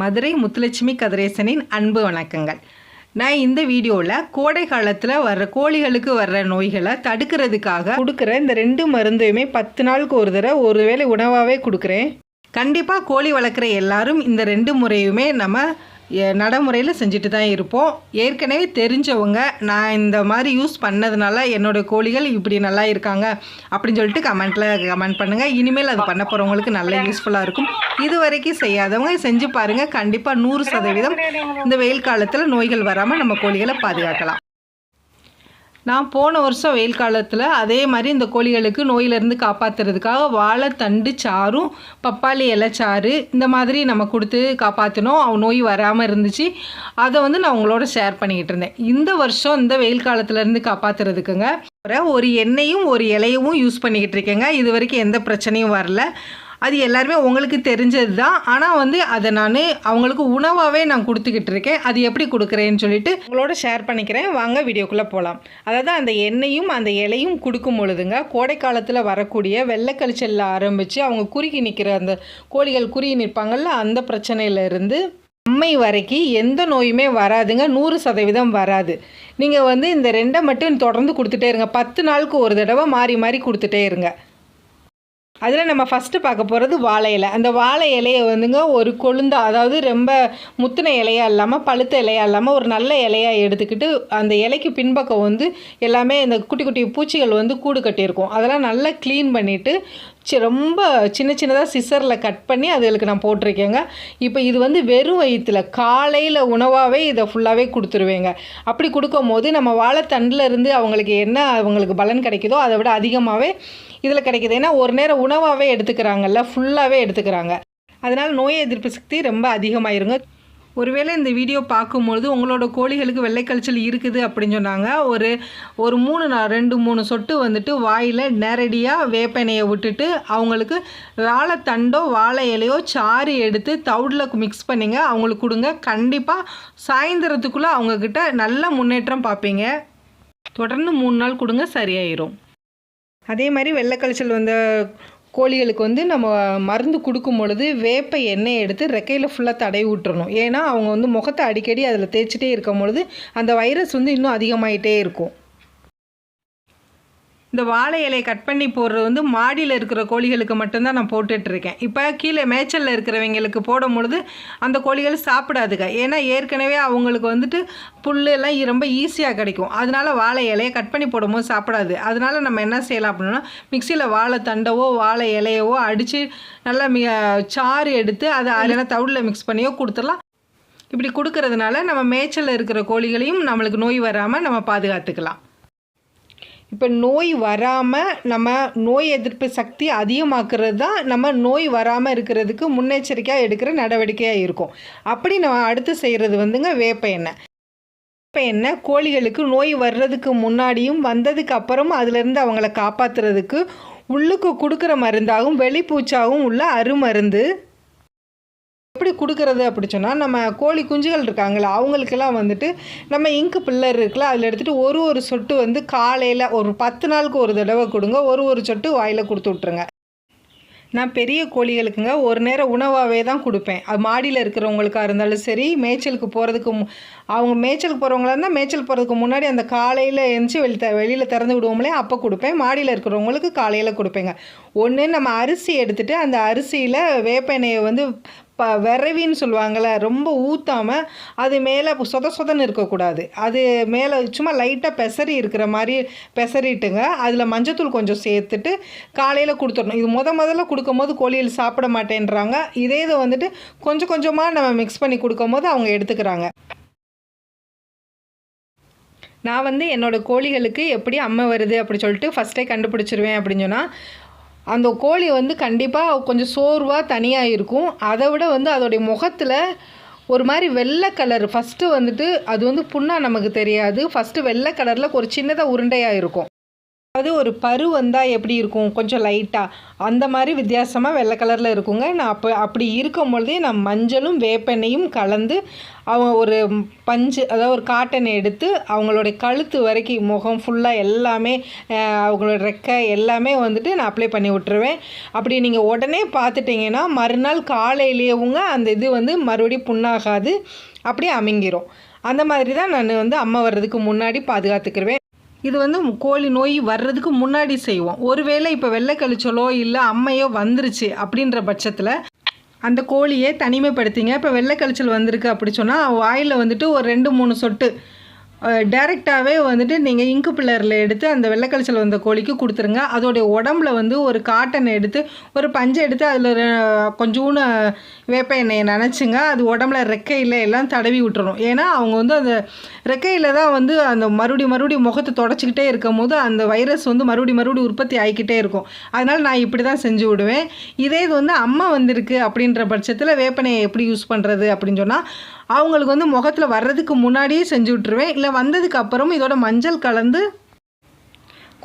மதுரை முத்துலட்சுமி கதிரேசனின் அன்பு வணக்கங்கள். நான் இந்த வீடியோவில் கோடை காலத்தில் வர்ற கோழிகளுக்கு வர்ற நோய்களை தடுக்கிறதுக்காக கொடுக்குற இந்த 2 மருந்தையுமே 10 நாளுக்கு ஒரு தடவை ஒருவேளை உணவாகவே கொடுக்குறேன். கண்டிப்பாக கோழி வளர்க்குற எல்லாரும் இந்த 2 முறையுமே நம்ம நடைமுறையில் செஞ்சுட்டு தான் இருப்போம். ஏற்கனவே தெரிஞ்சவங்க நான் இந்த மாதிரி யூஸ் பண்ணதுனால என்னோடய கோழிகள் இப்படி நல்லா இருக்காங்க அப்படின்னு சொல்லிட்டு கமெண்ட் பண்ணுங்கள். இனிமேல் அது பண்ண போகிறவங்களுக்கு நல்ல யூஸ்ஃபுல்லாக இருக்கும். இது வரைக்கும் செய்யாதவங்க செஞ்சு பாருங்கள். கண்டிப்பாக 100% இந்த வெயில் காலத்தில் நோய்கள் வராமல் நம்ம கோழிகளை பாதுகாக்கலாம். நான் போன வருஷம் வெயில் காலத்தில் அதே மாதிரி இந்த கோழிகளுக்கு நோயிலேருந்து காப்பாற்றுறதுக்காக வாழைத்தண்டு சாறும் பப்பாளி இலைச்சாறு இந்த மாதிரி நம்ம கொடுத்து காப்பாற்றினோம். நோய் வராமல் இருந்துச்சு. அதை நான் உங்களோட ஷேர் பண்ணிக்கிட்டு இருந்தேன். இந்த வருஷம் இந்த வெயில் காலத்துலேருந்து காப்பாற்றுறதுக்குங்க ஒரு எண்ணெயும் ஒரு இலையவும் யூஸ் பண்ணிக்கிட்டு இருக்கேங்க. இது வரைக்கும் எந்த பிரச்சனையும் வரல. அது எல்லாருமே உங்களுக்கு தெரிஞ்சது தான். ஆனால் அதை நான் அவங்களுக்கு உணவாகவே நான் கொடுத்துக்கிட்டு இருக்கேன். அது எப்படி கொடுக்குறேன்னு சொல்லிட்டு உங்களோட ஷேர் பண்ணிக்கிறேன். வாங்க வீடியோக்குள்ளே போகலாம். அதாவது அந்த எண்ணெயும் அந்த இலையும் கொடுக்கும் பொழுதுங்க கோடை காலத்தில் வரக்கூடிய வெள்ளைக்கழிச்சலில் ஆரம்பித்து அவங்க குறுகி நிற்கிற அந்த கோழிகள் குறுகி நிற்பாங்கள்ல அந்த பிரச்சனையிலேருந்து அம்மை வரைக்கும் எந்த நோயுமே வராதுங்க. 100% வராது. நீங்கள் இந்த 2 மட்டும் தொடர்ந்து கொடுத்துட்டே இருங்க. 10 நாளுக்கு ஒரு தடவை மாறி மாறி கொடுத்துட்டே இருங்க. அதில் நம்ம ஃபஸ்ட்டு பார்க்க போகிறது வாழை இலை. அந்த வாழை இலையை ஒரு கொழுந்தா, அதாவது ரொம்ப முத்தின இலையாக இல்லாமல் பழுத்த இலையாக இல்லாமல் ஒரு நல்ல இலையாக எடுத்துக்கிட்டு அந்த இலைக்கு பின்பக்கம் எல்லாமே இந்த குட்டி குட்டி பூச்சிகள் கூடு கட்டியிருக்கும். அதெல்லாம் நல்லா க்ளீன் பண்ணிவிட்டு ரொம்ப சின்னதாக சிசரில் கட் பண்ணி அதுகளுக்கு நான் போட்டிருக்கேங்க. இப்போ இது வெறும் வயிற்றில் காலையில் உணவாகவே இதை ஃபுல்லாகவே கொடுத்துருவேங்க. அப்படி கொடுக்கும் போது நம்ம வாழைத்தண்டில் இருந்து அவங்களுக்கு பலன் கிடைக்குதோ அதை விட அதிகமாகவே இதில் கிடைக்கிது. ஏன்னா ஒரு நேரம் உணவாகவே எடுத்துக்கிறாங்கல்ல, ஃபுல்லாகவே எடுத்துக்கிறாங்க. அதனால் நோய் எதிர்ப்பு சக்தி ரொம்ப அதிகமாயிருங்க. ஒருவேளை இந்த வீடியோ பார்க்கும்பொழுது உங்களோட கோழிகளுக்கு வெள்ளைக்கழிச்சல் இருக்குது அப்படின்னு சொன்னாங்க, ஒரு 2-3 சொட்டு வாயில் நேரடியாக வேப்பெண்ணெயை விட்டுட்டு அவங்களுக்கு வாழைத்தண்டோ வாழை இலையோ சாறு எடுத்து தவிடில் மிக்ஸ் பண்ணிங்க அவங்களுக்கு கொடுங்க. கண்டிப்பாக சாயந்தரத்துக்குள்ளே அவங்கக்கிட்ட நல்ல முன்னேற்றம் பார்ப்பீங்க. தொடர்ந்து 3 நாள் கொடுங்க, சரியாயிரும். அதே மாதிரி வெள்ளைக்கழிச்சல் வந்த கோழிகளுக்கு நம்ம மருந்து கொடுக்கும் பொழுது வேப்ப எண்ணெயை எடுத்து ரெக்கையில் ஃபுல்லாக தடவி விட்டுறணும். ஏன்னா அவங்க முகத்தை அடிக்கடி அதில் தேய்ச்சிட்டே இருக்கும் பொழுது அந்த வைரஸ் இன்னும் அதிகமாகிட்டே இருக்கும். இந்த வாழை இலையை கட் பண்ணி போடுறது மாடியில் இருக்கிற கோழிகளுக்கு மட்டும்தான் நான் போட்டுட்ருக்கேன். இப்போ கீழே மேய்ச்சலில் இருக்கிறவங்களுக்கு போடும் பொழுது அந்த கோழிகள் சாப்பிடாதுங்க. ஏன்னா ஏற்கனவே அவங்களுக்கு புல் எல்லாம் ரொம்ப ஈஸியாக கிடைக்கும். அதனால வாழை இலையை கட் பண்ணி போடும்போது சாப்பிடாது. அதனால நம்ம என்ன செய்யலாம் அப்படின்னா மிக்சியில் வாழை தண்டவோ வாழை இலையவோ அடித்து நல்லா சாறு எடுத்து அதை அதில் தவிடில் மிக்ஸ் பண்ணியோ கொடுத்துடலாம். இப்படி கொடுக்கறதுனால நம்ம மேய்ச்சலில் இருக்கிற கோழிகளையும் நம்மளுக்கு நோய் வராமல் நம்ம பாதுகாத்துக்கலாம். இப்போ நோய் வராமல் நம்ம நோய் எதிர்ப்பு சக்தி அதிகமாக்குறது தான் நம்ம நோய் வராமல் இருக்கிறதுக்கு முன்னெச்சரிக்கையாக எடுக்கிற நடவடிக்கையாக இருக்கும். அப்படி நம்ம அடுத்து செய்கிறது வேப்ப எண்ணெய். வேப்ப எண்ணெய் கோழிகளுக்கு நோய் வர்றதுக்கு முன்னாடியும் வந்ததுக்கு அப்புறமும் அதிலிருந்து அவங்கள காப்பாற்றுறதுக்கு உள்ளுக்கு கொடுக்குற மருந்தாகவும் வெளிப்பூச்சாகவும் உள்ள அருமருந்து. எப்படி கொடுக்குறது அப்படி சொன்னால் நம்ம கோழி குஞ்சுகள் இருக்காங்களா அவங்களுக்கெல்லாம் நம்ம இங்கு பில்லர் இருக்குல்ல அதில் எடுத்துகிட்டு ஒரு சொட்டு காலையில் ஒரு 10 நாளுக்கு ஒரு தடவை கொடுங்க. ஒரு சொட்டு வாயில் கொடுத்து விட்ருங்க. நான் பெரிய கோழிகளுக்குங்க ஒரு நேரம் உணவாகவே தான் கொடுப்பேன். அது மாடியில் இருக்கிறவங்களுக்காக இருந்தாலும் சரி, மேய்ச்சலுக்கு போகிறதுக்கு அவங்க மேய்ச்சலுக்கு போகிறவங்களா இருந்தால் மேய்ச்சல் போகிறதுக்கு முன்னாடி அந்த காலையில் எழுந்துச்சி வெளியில் திறந்து விடுவோம்லே அப்போ கொடுப்பேன். மாடியில் இருக்கிறவங்களுக்கு காலையில் கொடுப்பேங்க. ஒன்று நம்ம அரிசி எடுத்துகிட்டு அந்த அரிசியில் வேப்ப எண்ணெயை விரவின்னு சொல்லுவாங்கள்ல, ரொம்ப ஊற்றாமல் அது மேலே சொதன்னு இருக்கக்கூடாது. அது மேலே சும்மா லைட்டாக பெசரி இருக்கிற மாதிரி பெசரிட்டுங்க. அதில் மஞ்சத்தூள் கொஞ்சம் சேர்த்துட்டு காலையில் கொடுத்துடணும். இது முதல்ல கொடுக்கும்போது கோழிகள் சாப்பிட மாட்டேன்றாங்க. இதே இது கொஞ்சம் கொஞ்சமாக நம்ம மிக்ஸ் பண்ணி கொடுக்கும்போது அவங்க எடுத்துக்கிறாங்க. நான் என்னோடய கோழிகளுக்கு எப்படி அம்மை வருது அப்படி சொல்லிட்டு ஃபஸ்ட்டே கண்டுபிடிச்சிருவேன் அப்படின்னு சொன்னால் அந்த கோழி கண்டிப்பாக கொஞ்சம் சோர்வாக தனியாக இருக்கும். அதை விட அதோடைய முகத்தில் ஒரு மாதிரி வெள்ளை கலர் ஃபஸ்ட்டு அது புண்ணாக நமக்கு தெரியாது. ஃபஸ்ட்டு வெள்ளை கலரில் ஒரு சின்னதாக உருண்டையாக இருக்கும். அது ஒரு பரு வந்தால் எப்படி இருக்கும், கொஞ்சம் லைட்டாக அந்த மாதிரி வித்தியாசமாக வெள்ளை கலரில் இருக்குங்க. நான் அப்படி இருக்கும் பொழுதே நான் மஞ்சளும் வேப்பெண்ணையும் கலந்து ஒரு பஞ்சு, அதாவது ஒரு காட்டனை எடுத்து அவங்களுடைய கழுத்து வரைக்கும் முகம் ஃபுல்லாக எல்லாமே அவங்களோட ரெக்கை எல்லாமே வந்துட்டு நான் அப்ளை பண்ணி விட்டுருவேன். அப்படி நீங்கள் உடனே பார்த்துட்டிங்கன்னா மறுநாள் காலையிலேயேவுங்க அந்த இது வந்து மறுபடியும் புண்ணாகாது, அப்படியே அமுங்கிரும். அந்த மாதிரி தான் நான் வந்து அம்மை வர்றதுக்கு முன்னாடி பாதுகாத்துக்கிடுவேன். இது வந்து கோழி நோய் வர்றதுக்கு முன்னாடி செய்வோம். ஒருவேளை இப்போ வெள்ளை கழிச்சலோ இல்லை அம்மையோ வந்துருச்சு அப்படின்ற பட்சத்தில் அந்த கோழியை தனிமைப்படுத்திங்க. இப்போ வெள்ளை கழிச்சல் வந்திருக்கு அப்படி சொன்னால் வாயில் வந்துட்டு ஒரு 2-3 சொட்டு டைரெக்டாகவே வந்துட்டு நீங்கள் இங்கு பிள்ளரில் எடுத்து அந்த வெள்ளைக்கழிச்சல் வந்த கோழிக்கு கொடுத்துருங்க. அதோடைய உடம்புல வந்து ஒரு காட்டனை எடுத்து ஒரு பஞ்சை எடுத்து அதில் கொஞ்சோன்னு வேப்ப எண்ணெயை நினச்சிங்க. அது உடம்புல ரெக்கையில் எல்லாம் தடவி விட்டுறணும். ஏன்னா அவங்க வந்து அந்த ரெக்கையில் தான் வந்து அந்த மறுபடியும் முகத்தை தொடச்சிக்கிட்டே இருக்கும் போது அந்த வைரஸ் வந்து மறுபடியும் உற்பத்தி ஆகிக்கிட்டே இருக்கும். அதனால் நான் இப்படி தான் செஞ்சு விடுவேன். இதே இது வந்து அம்மா வந்திருக்கு அப்படின்ற பட்சத்தில் வேப்பனையை எப்படி யூஸ் பண்ணுறது அப்படின்னு சொன்னால் அவங்களுக்கு வந்து முகத்தில் வர்றதுக்கு முன்னாடியே செஞ்சு விட்ருவேன். இல்லை வந்ததுக்கு அப்புறமும் இதோட மஞ்சள் கலந்து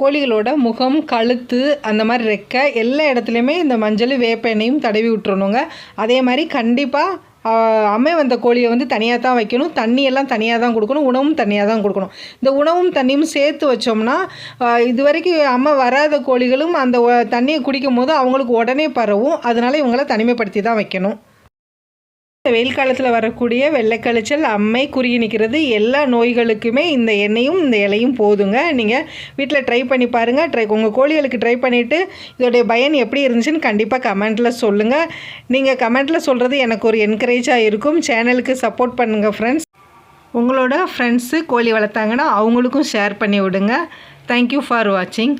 கோழிகளோட முகம், கழுத்து, அந்த மாதிரி ரெக்கை எல்லா இடத்துலையுமே இந்த மஞ்சள் வேப்ப எண்ணெயும் தடவி விட்டுறணுங்க. அதே மாதிரி கண்டிப்பாக அம்மை வந்த கோழியை வந்து தனியாக தான் வைக்கணும். தண்ணியெல்லாம் தனியாக தான் கொடுக்கணும். உணவும் தனியாக தான் கொடுக்கணும். இந்த உணவும் தண்ணியும் சேர்த்து வச்சோம்னா இது வரைக்கும் அம்மை வராத கோழிகளும் அந்த தண்ணியை குடிக்கும் போது அவங்களுக்கு உடனே பரவும். அதனால் இவங்களை தனிமைப்படுத்தி தான் வைக்கணும். வெயில் காலத்தில் வரக்கூடிய வெள்ளைக்கழிச்சல், அம்மை, குறுகி நிற்கிறது எல்லா நோய்களுக்குமே இந்த எண்ணெயும் இந்த இலையும் போதுங்க. நீங்கள் வீட்டில் ட்ரை பண்ணி பாருங்கள். உங்கள் கோழிகளுக்கு ட்ரை பண்ணிவிட்டு இதோடைய பயன் எப்படி இருந்துச்சுன்னு கண்டிப்பாக கமெண்ட்டில் சொல்லுங்கள். நீங்கள் கமெண்ட்டில் சொல்கிறது எனக்கு ஒரு என்கரேஜாக இருக்கும். சேனலுக்கு சப்போர்ட் பண்ணுங்கள் ஃப்ரெண்ட்ஸ். உங்களோட ஃப்ரெண்ட்ஸு கோழி வளர்த்தாங்கன்னா அவங்களுக்கும் ஷேர் பண்ணி விடுங்க. தேங்க்யூ ஃபார் வாட்சிங்.